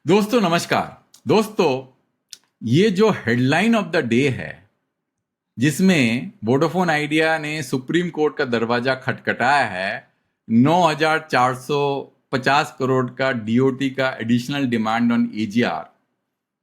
दोस्तों नमस्कार। दोस्तों, ये जो हेडलाइन ऑफ द डे है जिसमें वोडाफोन आइडिया ने सुप्रीम कोर्ट का दरवाजा खटखटाया है 9,450 करोड़ का डीओटी का एडिशनल डिमांड ऑन एजीआर।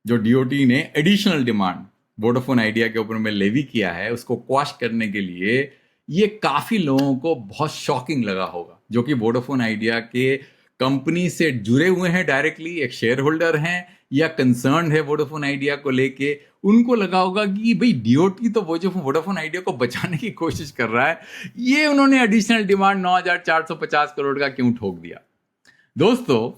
जो डीओटी ने एडिशनल डिमांड वोडाफोन आइडिया के ऊपर में लेवी किया है उसको क्वाश करने के लिए ये काफी लोगों को बहुत शॉकिंग लगा होगा, जो कि वोडाफोन आइडिया के कंपनी से जुड़े हुए हैं, डायरेक्टली एक शेयर होल्डर हैं या कंसर्न है वोडाफोन आइडिया को लेके। उनको लगा होगा कि भाई डीओटी तो वो जो वोडाफोन आइडिया को बचाने की कोशिश कर रहा है, ये उन्होंने एडिशनल डिमांड 9,450 करोड़ का क्यों ठोक दिया। दोस्तों,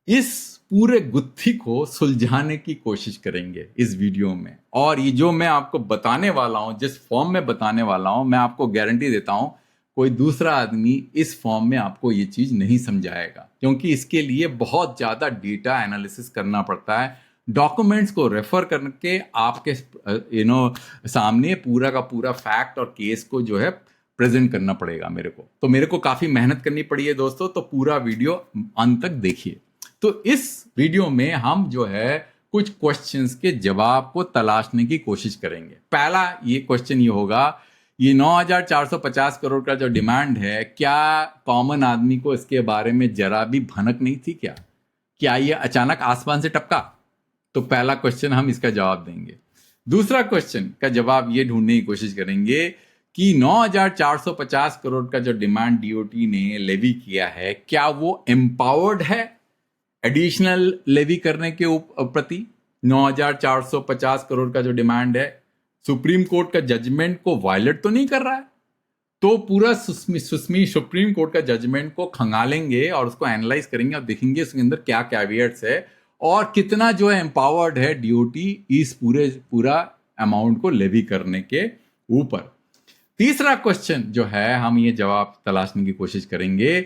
इस पूरे गुत्थी को सुलझाने की कोशिश करेंगे इस वीडियो में। और ये जो मैं आपको बताने वाला हूं, जिस फॉर्म में बताने वाला हूं, मैं आपको गारंटी देता हूं कोई दूसरा आदमी इस फॉर्म में आपको ये चीज नहीं समझाएगा, क्योंकि इसके लिए बहुत ज्यादा डेटा एनालिसिस करना पड़ता है। डॉक्यूमेंट्स को रेफर करके आपके सामने पूरा का पूरा फैक्ट और केस को जो है प्रेजेंट करना पड़ेगा मेरे को काफी मेहनत करनी पड़ी है दोस्तों। तो पूरा वीडियो अंत तक देखिए। तो इस वीडियो में हम जो है कुछ क्वेश्चंस के जवाब को तलाशने की कोशिश करेंगे। पहला ये क्वेश्चन ये होगा, ये 9,450 करोड़ का जो डिमांड है, क्या कॉमन आदमी को इसके बारे में जरा भी भनक नहीं थी? क्या ये अचानक आसमान से टपका? तो पहला क्वेश्चन हम इसका जवाब देंगे। दूसरा क्वेश्चन का जवाब ये ढूंढने की कोशिश करेंगे कि 9,450 करोड़ का जो डिमांड डीओटी ने लेवी किया है, क्या वो एम्पावर्ड है एडिशनल लेवी करने के प्रति? 9,450 करोड़ का जो डिमांड है सुप्रीम कोर्ट का जजमेंट को वायलेट तो नहीं कर रहा है? तो पूरा सुप्रीम कोर्ट का जजमेंट को खंगालेंगे और उसको एनालाइज करेंगे और देखेंगे उसके अंदर क्या कैविएट्स है और कितना जो है एम्पावर्ड है डीओटी इस पूरा अमाउंट को लेवी करने के ऊपर। तीसरा क्वेश्चन जो है हम ये जवाब तलाशने की कोशिश करेंगे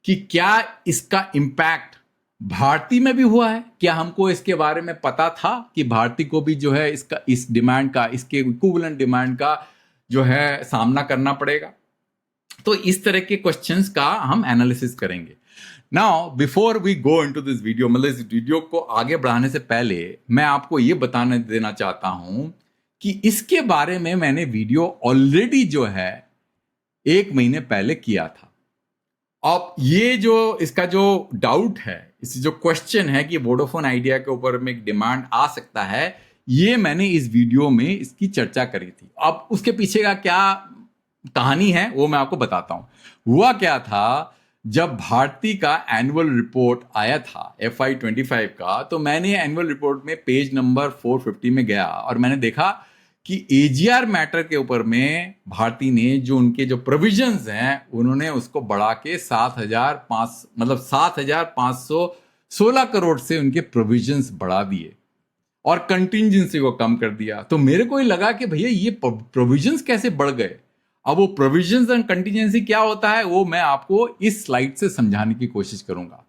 कि क्या इसका इम्पैक्ट भारती में भी हुआ है? क्या हमको इसके बारे में पता था कि भारती को भी जो है इस डिमांड का, इसके इक्विवेलेंट डिमांड का जो है सामना करना पड़ेगा? तो इस तरह के क्वेश्चंस का हम एनालिसिस करेंगे। Now before we go into this video, मतलब इस वीडियो को आगे बढ़ाने से पहले मैं आपको ये बताने देना चाहता हूं कि इसके बारे में मैंने वीडियो ऑलरेडी जो है 1 महीने पहले किया था। अब ये जो इसका जो डाउट है, इस जो क्वेश्चन है कि वोडाफोन आइडिया के ऊपर में एक डिमांड आ सकता है, ये मैंने इस वीडियो में इसकी चर्चा करी थी। अब उसके पीछे का क्या कहानी है वो मैं आपको बताता हूं। हुआ क्या था, जब भारती का एनुअल रिपोर्ट आया था FY25 का, तो मैंने एनुअल रिपोर्ट में पेज नंबर 450 में गया और मैंने देखा कि एजीआर मैटर के ऊपर में भारती ने जो उनके जो प्रोविजंस हैं उन्होंने उसको बढ़ा के 7,516 करोड़ से उनके प्रोविजंस बढ़ा दिए और कंटिंजेंसी को कम कर दिया। तो मेरे को ही लगा कि भैया ये प्रोविजंस कैसे बढ़ गए। अब वो प्रोविजंस एंड कंटिंजेंसी क्या होता है वो मैं आपको इस स्लाइड से समझाने की कोशिश करूंगा।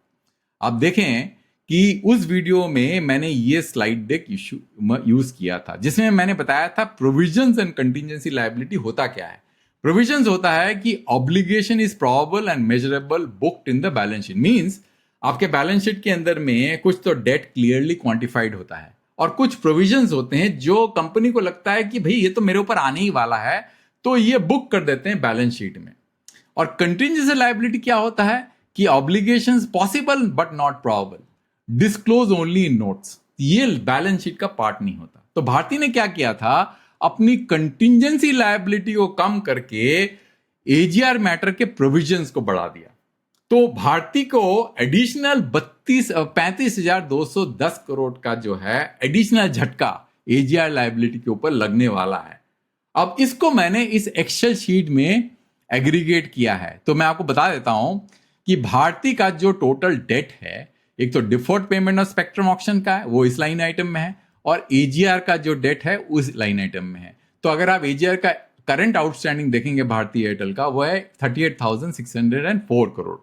आप देखें कि उस वीडियो में मैंने ये स्लाइड डेक यूज किया था, जिसमें मैंने बताया था प्रोविजंस एंड कंटिंजेंसी लायबिलिटी होता क्या है। प्रोविजंस होता है कि obligation is probable and measurable booked in the balance sheet. Means आपके बैलेंस शीट के अंदर में कुछ तो डेट क्लियरली क्वांटिफाइड होता है और कुछ प्रोविजंस होते हैं जो कंपनी को लगता है कि भाई ये तो मेरे ऊपर आने ही वाला है, तो ये बुक कर देते हैं बैलेंस शीट में। और कंटिंजेंसी लायबिलिटी क्या होता है कि obligations possible but not probable, disclose only in notes, ये बैलेंस शीट का पार्ट नहीं होता। तो भारती ने क्या किया था, अपनी कंटिंजेंसी लायबिलिटी को कम करके एजीआर मैटर के प्रोविजंस को बढ़ा दिया। तो भारती को एडिशनल 35,210 करोड़ का जो है एडिशनल झटका एजीआर लायबिलिटी के ऊपर लगने वाला है। अब इसको मैंने इस एक्सेल शीट में एग्रीगेट किया है। तो मैं आपको बता देता हूं कि भारती का जो टोटल डेट है, एक तो deferred payment of spectrum auction का है, वो इस लाइन आइटम में है, और एजीआर का जो डेट है उस लाइन आइटम में है। तो अगर आप एजीआर का करंट आउटस्टैंडिंग देखेंगे भारती एयरटेल का, वो है 38,604 करोड़।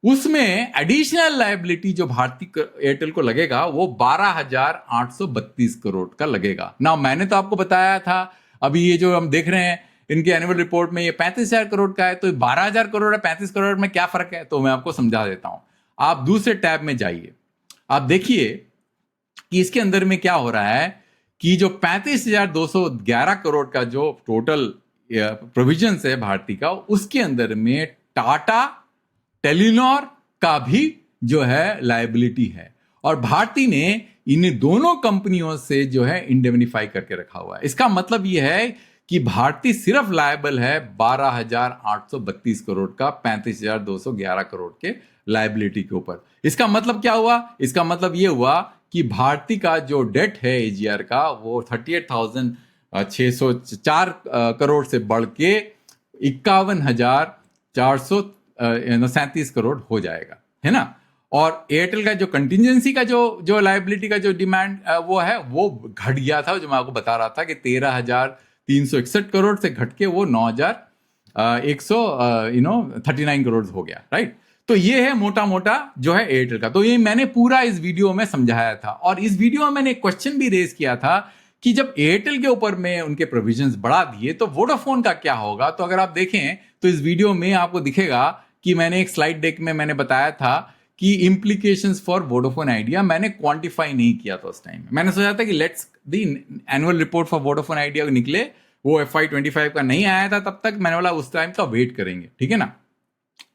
उसमें एडिशनल लायबिलिटी जो भारती एयरटेल को लगेगा वो 12,832 करोड़ का लगेगा ना। मैंने तो आपको बताया था, अभी ये जो हम देख रहे हैं इनके एनुअल रिपोर्ट में ये 35,000 करोड़ का है, तो 12,000 करोड़ है 35 करोड़ में क्या फर्क है, तो मैं आपको समझा देता हूं। आप दूसरे टैब में जाइए। आप देखिए कि इसके अंदर में क्या हो रहा है कि जो 35,211 करोड़ का जो टोटल प्रोविजन है भारती का, उसके अंदर में टाटा टेलीनॉर का भी जो है लायबिलिटी है, और भारती ने इन दोनों कंपनियों से जो है इंडेमनिफाई करके रखा हुआ है। इसका मतलब यह है कि भारती सिर्फ लायबल है 12,832 करोड़ का 35,211 करोड़ के लायबिलिटी के ऊपर। इसका मतलब क्या हुआ? इसका मतलब यह हुआ कि भारती का जो डेट है एजीआर का वो 38,604 करोड़ से बढ़ के 51,437 करोड़ हो जाएगा, है ना। और एयरटेल का जो कंटिजेंसी का जो लायबिलिटी का जो डिमांड वो है, वो घट गया था, जो मैं आपको बता रहा था कि 13,361 करोड़ से घट के वो 9,139 करोड़ हो गया, राइट। तो ये है मोटा मोटा जो है एयरटेल का। तो ये मैंने पूरा इस वीडियो में समझाया था, और इस वीडियो में मैंने एक क्वेश्चन भी रेज किया था कि जब एयरटेल के ऊपर में उनके प्रोविजंस बढ़ा दिए तो वोडाफोन का क्या होगा। तो अगर आप देखें तो इस वीडियो में आपको दिखेगा कि मैंने एक स्लाइड डेक में मैंने बताया था कि इम्प्लीकेशंस फॉर वोडाफोन आइडिया मैंने क्वांटिफाई नहीं किया था उस टाइम में। मैंने सोचा था कि let's the annual report for Vodafone idea निकले, वो FY25 का नहीं आया था तब तक, मैंने बोला उस टाइम का वेट करेंगे, ठीक है ना।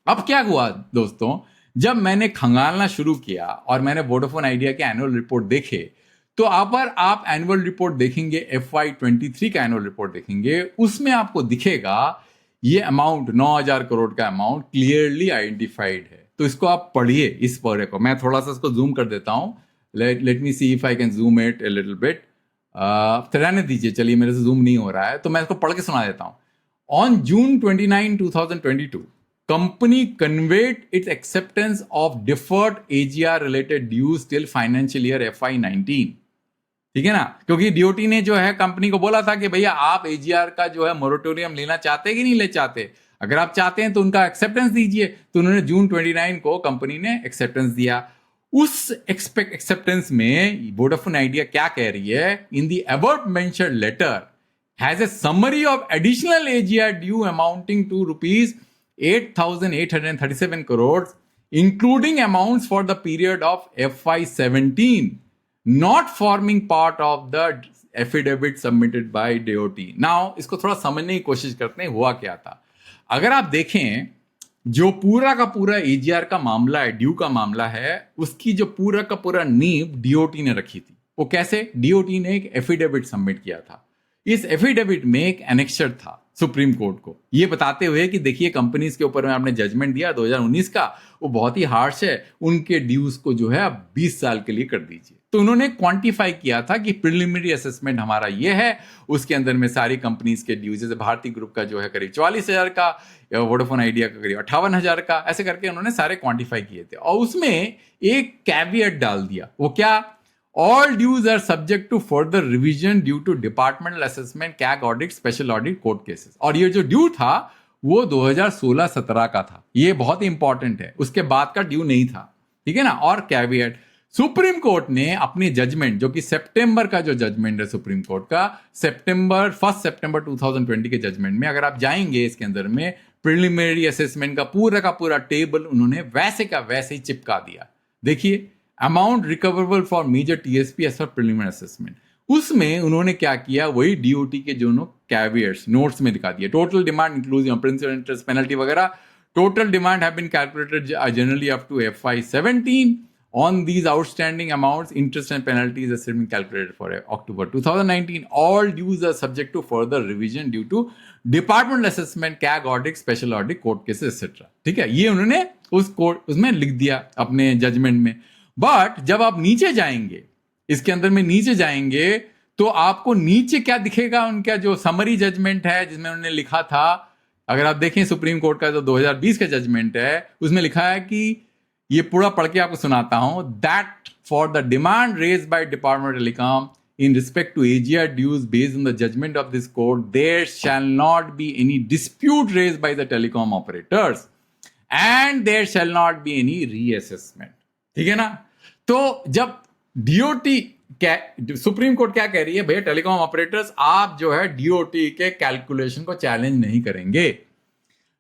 अब क्या हुआ दोस्तों, जब मैंने खंगालना शुरू किया और मैंने वोडाफोन आइडिया के एनुअल रिपोर्ट देखे, तो अगर आप एनुअल रिपोर्ट देखेंगे, FY23 का एनुअल रिपोर्ट देखेंगे, उसमें आपको दिखेगा ये अमाउंट 9,000 करोड़ का अमाउंट क्लियरली आइडेंटिफाइड है। तो इसको आप पढ़िए, इस पौरे को मैं थोड़ा सा इसको जूम कर देता हूं। Let me see if I can zoom it a little bit. रहने दीजिए, चलिए मेरे से जूम नहीं हो रहा है, तो मैं इसको पढ़ के सुना देता हूं। On June 29, 2022, company conveyed its acceptance of deferred AGR related dues till financial year FY19, ठीक है ना। क्योंकि डीओटी ने जो है कंपनी को बोला था कि भैया आप एजीआर का जो है मोरेटोरियम लेना चाहते कि नहीं ले चाहते, अगर आप चाहते हैं तो उनका एक्सेप्टेंस दीजिए। तो उन्होंने June 29 को कंपनी ने एक्सेप्टेंस दिया। उस एक्सेप्टेंस में वोडाफोन आइडिया क्या कह रही है, in the above mentioned letter has a summary of additional AGR due amounting to ₹8,837 crores, including amounts for the period of FY17, not forming part of the affidavit submitted by DOT. Now, इसको थोड़ा समझने की कोशिश करते हैं हुआ क्या था। अगर आप देखें, जो पूरा का पूरा एजीआर का मामला है, ड्यू का मामला है, उसकी जो पूरा का पूरा नींव डीओटी ने रखी थी। वो कैसे? डीओटी ने एक एफिडेविट सबमिट किया था। इस एफिडेविट में एक एनेक्सर था सुप्रीम कोर्ट को, ये बताते हुए कि देखिए कंपनीज के ऊपर में आपने जजमेंट दिया 2019 का, वो बहुत ही हार्श है, उनके ड्यूज को जो है आप 20 साल के लिए कर दीजिए। तो उन्होंने क्वांटिफाई किया था कि प्रिलिमिनरी असेसमेंट हमारा ये है, उसके अंदर में सारी कंपनीज के ड्यूज, जैसे भारती ग्रुप का जो है करीब 44,000 का, वोडाफोन आइडिया का करीब 58,000 का, ऐसे करके उन्होंने सारे क्वांटिफाई किए थे। और उसमें एक कैविएट डाल दिया, वो क्या? All dues are subject to further revision due to departmental assessment, CAG audit, special audit, court cases। और ये जो ड्यू था वो 2016-17 का था, ये बहुत ही इंपॉर्टेंट है, उसके बाद का ड्यू नहीं था, ठीक है ना। और कैविएट, सुप्रीम कोर्ट ने अपनी जजमेंट, जो कि सितंबर का जो जजमेंट है सुप्रीम कोर्ट का, 1 सितंबर 2020 के जजमेंट में, अगर आप जाएंगे इसके अंदर में प्रिलिमिनरी असेसमेंट का पूरा टेबल उन्होंने वैसे का वैसे ही चिपका दिया। देखिए, amount recoverable for major TSP as per preliminary assessment, उसमें उन्होंने क्या किया, वही डीओटी के जो कैविएट्स नोट्स में दिखा दिया। Total demand inclusive principal, interest, penalty वगैरह, total demand have been calculated generally up to FY17 on these outstanding amounts, interest and penalties has been calculated for October 2019. All dues are subject to further revision due to departmental assessment, CAG audit, special audit, court cases etc. ठीक है, ये उन्होंने उसमें लिख दिया अपने judgement में। But जब आप नीचे जाएंगे, इसके अंदर में नीचे जाएंगे, तो आपको नीचे क्या दिखेगा, उनका जो समरी जजमेंट है जिसमें उन्होंने लिखा था, अगर आप देखें सुप्रीम कोर्ट का जो 2020 का जजमेंट है, उसमें लिखा है कि ये पूरा पढ़ के आपको सुनाता हूं, that for the demand raised by department of telecom in respect to AGR dues based on the judgment of this court, there shall not be any dispute raised by the telecom operators and there shall not be any reassessment। ठीक है ना। तो जब DOT supreme court क्या कह रही है, भैया टेलीकॉम ऑपरेटर्स आप जो है डीओटी के कैलकुलेशन को चैलेंज नहीं करेंगे।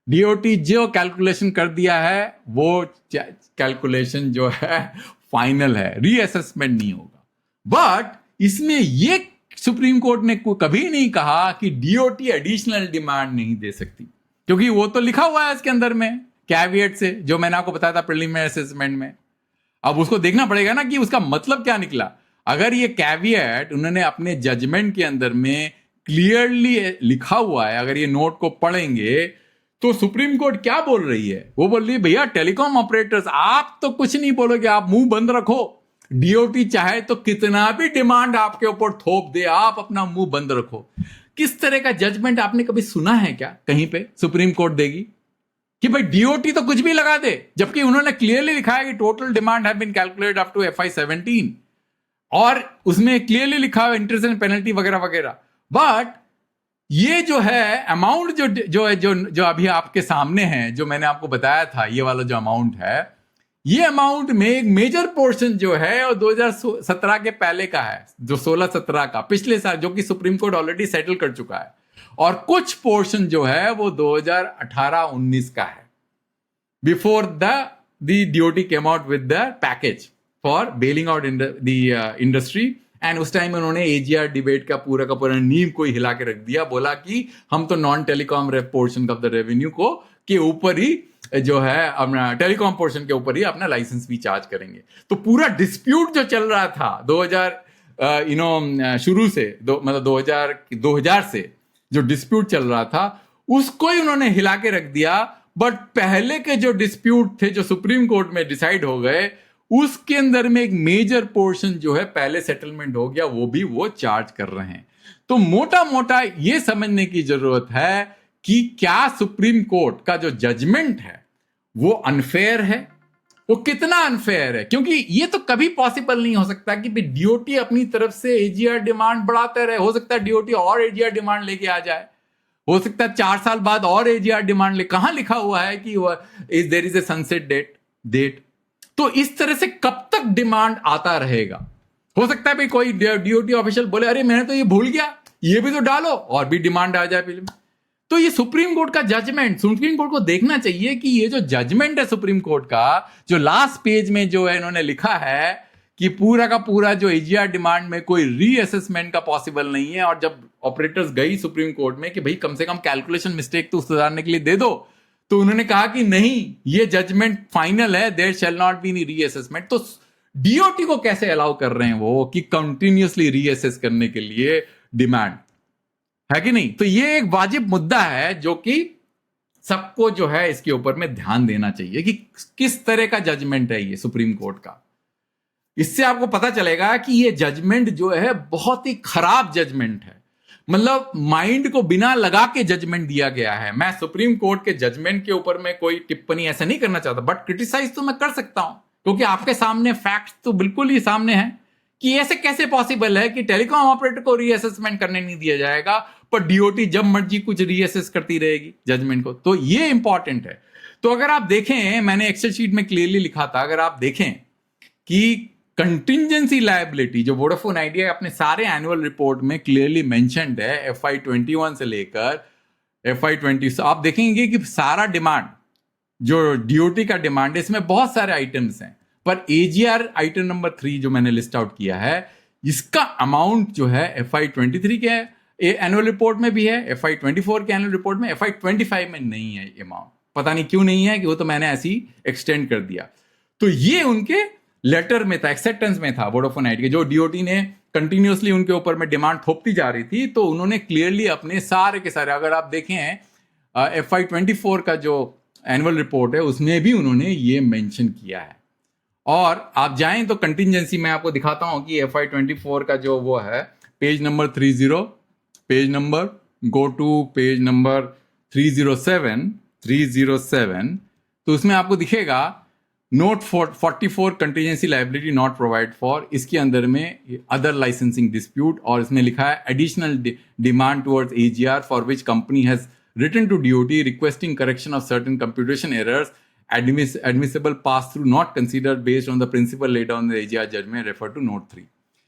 डीओटी जो कैलकुलेशन कर दिया है वो कैलकुलेशन जो है फाइनल है, रीअसेसमेंट नहीं होगा। बट इसमें ये सुप्रीम कोर्ट ने कभी नहीं कहा कि डीओटी एडिशनल डिमांड नहीं दे सकती, क्योंकि वो तो लिखा हुआ है इसके अंदर में कैविएट से, जो मैंने आपको बताया था प्रीलिमिनरी असेसमेंट में। अब उसको देखना पड़ेगा ना कि उसका मतलब क्या निकला। अगर ये कैविएट उन्होंने अपने जजमेंट के अंदर में क्लियरली लिखा हुआ है, अगर ये नोट को पढ़ेंगे तो सुप्रीम कोर्ट क्या बोल रही है, वो बोल रही है भैया टेलीकॉम ऑपरेटर्स आप तो कुछ नहीं बोलोगे, आप मुंह बंद रखो। डीओटी चाहे तो कितना भी डिमांड आपके ऊपर थोप दे, आप अपना मुंह बंद रखो। किस तरह का जजमेंट आपने कभी सुना है क्या कहीं पे सुप्रीम कोर्ट देगी कि भाई डीओटी तो कुछ भी लगा दे, जबकि उन्होंने क्लियरली लिखा है कि total demand have been calculated up to FY17 और उसमें क्लियरली लिखा है इंटरेस्ट एंड पेनल्टी वगैरह वगैरह। बट ये जो है अमाउंट जो अभी आपके सामने है, जो मैंने आपको बताया था, ये वाला जो अमाउंट है, ये अमाउंट में एक मेजर पोर्शन जो है और 2017 के पहले का है, जो 16-17 का पिछले साल, जो कि सुप्रीम कोर्ट ऑलरेडी सेटल कर चुका है, और कुछ पोर्शन जो है वो 2018-19 का है, before the DOT came out with the package for बेलिंग out in the industry. And उस टाइम उन्होंने एजीआर डिबेट का पूरा नींव को हिला के रख दिया, बोला कि हम तो non telecom portion of the revenue को के ऊपर ही जो है अपना टेलीकॉम पोर्शन के ऊपर ही अपना लाइसेंस भी चार्ज करेंगे। तो पूरा डिस्प्यूट जो चल रहा था 2000 शुरू से मतलब 2000 से जो डिस्प्यूट चल रहा था, उसको ही उन्होंने हिला के रख दिया। बट पहले के जो डिस्प्यूट थे जो सुप्रीम कोर्ट में डिसाइड हो गए, उसके अंदर में एक मेजर पोर्शन जो है पहले सेटलमेंट हो गया, वो भी वो चार्ज कर रहे हैं। तो मोटा मोटा ये समझने की जरूरत है कि क्या सुप्रीम कोर्ट का जो जजमेंट है वो अनफेयर है, वो कितना अनफेयर है। क्योंकि ये तो कभी पॉसिबल नहीं हो सकता कि डीओटी अपनी तरफ से एजीआर डिमांड बढ़ाते रहे। हो सकता है डीओटी और एजीआर डिमांड लेके आ जाए, हो सकता है 4 साल बाद और एजीआर डिमांड ले, कहां लिखा हुआ है कि is there is a sunset date. तो इस तरह से कब तक डिमांड आता रहेगा। हो सकता है भाई कोई डीओटी ऑफिशियल बोले अरे मैंने तो ये भूल गया, ये भी तो डालो, और भी डिमांड आ जाए फिल्म। तो ये सुप्रीम कोर्ट का जजमेंट, सुप्रीम कोर्ट को देखना चाहिए कि ये जो जजमेंट है सुप्रीम कोर्ट का, जो लास्ट पेज में जो है इन्होंने लिखा है कि पूरा का पूरा जो एजीआर डिमांड में कोई रीअसेसमेंट का पॉसिबल नहीं है। और जब ऑपरेटर्स गई सुप्रीम कोर्ट में कि भाई कम से कम कैलकुलेशन मिस्टेक तो सुधारने के लिए दे दो, तो उन्होंने कहा कि नहीं, ये जजमेंट फाइनल है, there shall not be any reassessment. तो डीओटी को कैसे अलाउ कर रहे हैं वो कि कंटिन्यूअसली रीअसेस करने के लिए डिमांड, है कि नहीं। तो ये एक वाजिब मुद्दा है जो कि सबको जो है इसके ऊपर में ध्यान देना चाहिए कि किस तरह का जजमेंट है ये सुप्रीम कोर्ट का। इससे आपको पता चलेगा कि ये जजमेंट जो है बहुत ही खराब जजमेंट है, मतलब माइंड को बिना लगा के जजमेंट दिया गया है। मैं सुप्रीम कोर्ट के जजमेंट के ऊपर में कोई टिप्पणी ऐसा नहीं करना चाहता, बट क्रिटिसाइज तो मैं कर सकता हूं, क्योंकि आपके सामने फैक्ट्स तो बिल्कुल ही सामने हैं कि ऐसे कैसे पॉसिबल है कि टेलीकॉम ऑपरेटर को रीअसेसमेंट करने नहीं दिया जाएगा, पर डीओटी जब मर्जी कुछ रीअसेस करती रहेगी जजमेंट को। तो ये इंपॉर्टेंट है। तो अगर आप देखें, मैंने एक्सेल शीट में क्लियरली लिखा था, अगर आप देखें कि कंटिंजेंसी लायबिलिटी जो वोडाफोन आइडिया अपने सारे एनुअल रिपोर्ट में क्लियरली मेंशन्ड है, FY21 से लेकर FY20, आप देखेंगे कि सारा डिमांड जो डीओटी का डिमांड है, इसमें बहुत सारे आइटम्स हैं, पर एजीआर आइटम नंबर 3 जो मैंने लिस्ट आउट किया है, इसका अमाउंट जो है FY23 के एनुअल रिपोर्ट में भी है, FY24 के एनुअल रिपोर्ट में, FY25 में नहीं है ये अमाउंट। पता नहीं क्यों नहीं है, कि वो तो मैंने ऐसी एक्सटेंड कर दिया। तो ये उनके लेटर में था, एक्सेप्टेंस में था वोडाफोन आइडिया, जो डीओटी ने कंटिन्यूअसली उनके ऊपर में डिमांड थोपती जा रही थी। तो उन्होंने क्लियरली अपने सारे के सारे, अगर आप देखें FY24 का जो एनुअल रिपोर्ट है उसमें भी उन्होंने ये मेंशन किया है। और आप जाएं तो कंटिंजेंसी मैं आपको दिखाता हूं कि FY24 का जो वो है, page number 30, page number go to page number 307, तो उसमें आपको दिखेगा note 44 contingency liability not provide for, इसके अंदर में अदर लाइसेंसिंग डिस्प्यूट, और इसमें लिखा है additional demand towards AGR for which company has written to DOT requesting correction of certain computation errors admissible pass through not considered based on the principle laid down in the AGR judgment refer to note 3।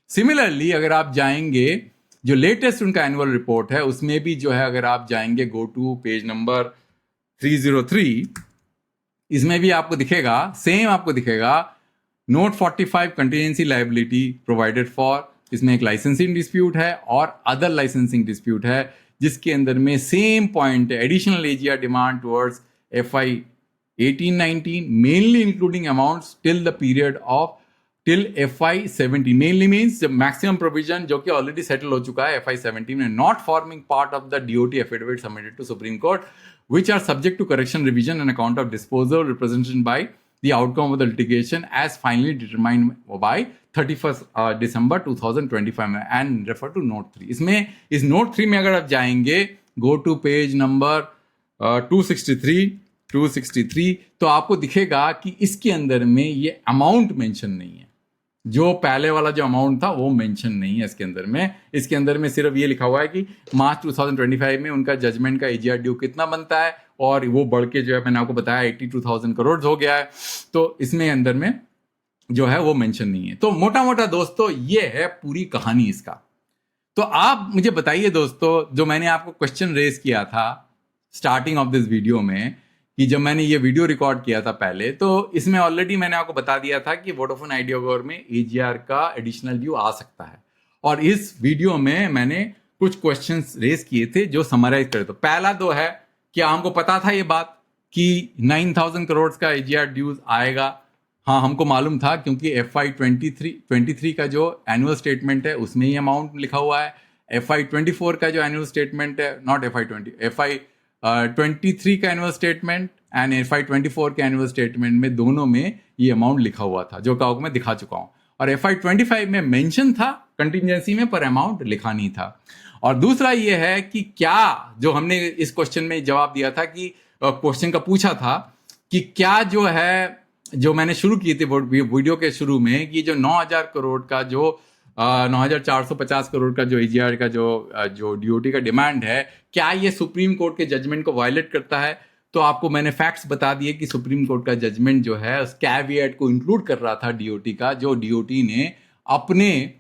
Similarly अगर आप जाएंगे जो latest उनका annual report है उसमें भी जो है, अगर आप जाएंगे गो टू पेज नंबर 303, इसमें भी आपको दिखेगा, सेम आपको दिखेगा note 45 contingency liability provided for, इसमें एक लाइसेंसिंग डिस्प्यूट है और अदर लाइसेंसिंग डिस्प्यूट है, जिसके अंदर में सेम पॉइंट है, additional AGR demand towards FY 18-19 mainly including amounts till the period of till FY 17, mainly means maximum provision जो कि ऑलरेडी सेटल हो चुका है FY 17 में, not forming part of the DOT affidavit submitted to Supreme Court which are subject to correction, revision on account of disposal representation by the outcome of the litigation as finally determined by 31st December 2025 में, and refer to note 3. इसमें इस note 3 में अगर आप जाएंगे, go to page number 263 तो आपको दिखेगा कि इसके अंदर में ये अमाउंट मेंशन नहीं है, जो पहले वाला जो अमाउंट था वो मेंशन नहीं है इसके अंदर में। इसके अंदर में सिर्फ ये लिखा हुआ है कि मार्च 2025 में उनका जजमेंट का एजीआर ड्यू कितना बनता है, और वो बढ़ के जो है मैंने आपको बताया 82,000 करोड़ हो गया है, तो इसमें अंदर में जो है वो मेंशन नहीं है। तो मोटा मोटा दोस्तों ये है पूरी कहानी इसका। तो आप मुझे बताइए दोस्तों, जो मैंने आपको क्वेश्चन रेज किया था स्टार्टिंग ऑफ दिस वीडियो में, कि जब मैंने ये वीडियो रिकॉर्ड किया था पहले, तो इसमें ऑलरेडी मैंने आपको बता दिया था कि वोडाफोन आइडिया गोर में एजीआर का एडिशनल ड्यू आ सकता है, और इस वीडियो में मैंने कुछ क्वेश्चंस रेज किए थे जो समराइज करे। तो पहला तो है कि हमको पता था ये बात कि 9,000 करोड़ का एजीआर ड्यूज आएगा। हाँ, हमको मालूम था क्योंकि FY 23 का जो एनुअल स्टेटमेंट है उसमें ये अमाउंट लिखा हुआ है, FY 24 का जो एनुअल स्टेटमेंट है, नॉट FY 23 का एनुअल स्टेटमेंट एंड FY 24 के एनुअल स्टेटमेंट में दोनों में ये अमाउंट लिखा हुआ था, जो आपको मैं दिखा चुका हूं। और FY 25 में मेंशन था कंटिजेंसी में, पर अमाउंट लिखा नहीं था। और दूसरा ये है कि क्या, जो हमने इस क्वेश्चन में जवाब दिया था कि क्वेश्चन का पूछा था कि क्या जो है, जो मैंने शुरू की थी वीडियो के शुरू में, कि जो 9,000 करोड़ का जो 9,450 करोड़ का जो एजीआर का जो DOT का डिमांड है, क्या ये सुप्रीम कोर्ट के जजमेंट को वायलेट करता है? तो आपको मैंने फैक्ट्स बता दिए कि सुप्रीम कोर्ट का जजमेंट जो है उस कैविएट को इंक्लूड कर रहा था DOT का, जो DOT ने अपने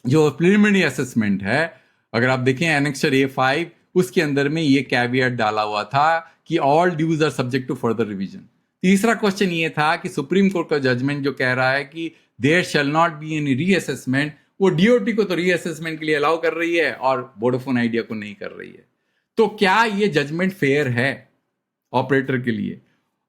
जो प्रिलिमिनरी असेसमेंट है, अगर आप देखें एनेक्सर A5, उसके अंदर में ये कैविएट डाला हुआ था कि all dues are subject to further revision. तीसरा क्वेश्चन ये था कि सुप्रीम कोर्ट का जजमेंट जो कह रहा है कि there shall not be any reassessment, वो DOT को तो रीअसेसमेंट के लिए अलाउ कर रही है और वोडाफोन आइडिया को नहीं कर रही है। तो क्या ये जजमेंट फेयर है ऑपरेटर के लिए?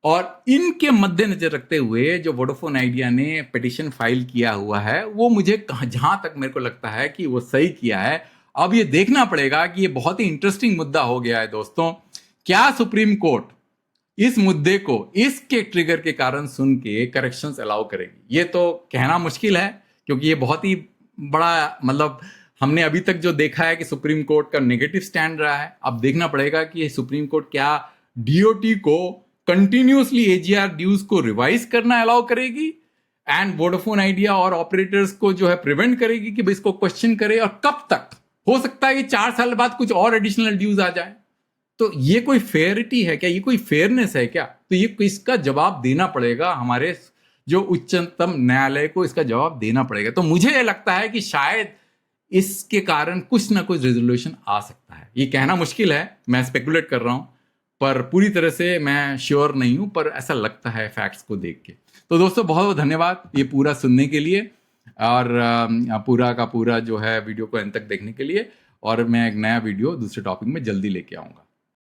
और इनके मद्देनजर रखते हुए जो वोडाफोन आइडिया ने पिटीशन फाइल किया हुआ है, वो मुझे जहां तक मेरे को लगता है कि वो सही किया है। अब ये देखना पड़ेगा कि ये बहुत ही इंटरेस्टिंग मुद्दा हो गया है दोस्तों। क्या सुप्रीम कोर्ट इस मुद्दे को इसके ट्रिगर के कारण सुन के करेक्शंस अलाउ करेगी? ये तो कहना मुश्किल है, क्योंकि ये बहुत ही बड़ा, मतलब हमने अभी तक जो देखा है कि सुप्रीम कोर्ट का नेगेटिव स्टैंड रहा है। अब देखना पड़ेगा कि सुप्रीम कोर्ट क्या DOT को कंटिन्यूसली एजीआर ड्यूज को रिवाइज करना अलाउ करेगी एंड वोडाफोन आइडिया और ऑपरेटर्स को जो है प्रिवेंट करेगी कि भाई इसको क्वेश्चन करे, और कब तक? हो सकता है कि 4 साल बाद कुछ और एडिशनल ड्यूज आ जाए। तो ये कोई फेयरिटी है क्या? ये कोई फेयरनेस है क्या? तो ये इसका जवाब देना पड़ेगा, हमारे जो उच्चतम न्यायालय को इसका जवाब देना पड़ेगा। तो मुझे लगता है कि शायद इसके कारण कुछ ना कुछ रेजोल्यूशन आ सकता है। ये कहना मुश्किल है, मैं स्पेकुलेट कर रहा हूं, पर पूरी तरह से मैं श्योर नहीं हूं, पर ऐसा लगता है फैक्ट्स को देख के। तो दोस्तों बहुत बहुत धन्यवाद ये पूरा सुनने के लिए, और पूरा का पूरा जो है वीडियो को अंत तक देखने के लिए। और मैं एक नया वीडियो दूसरे टॉपिक में जल्दी लेके आऊंगा।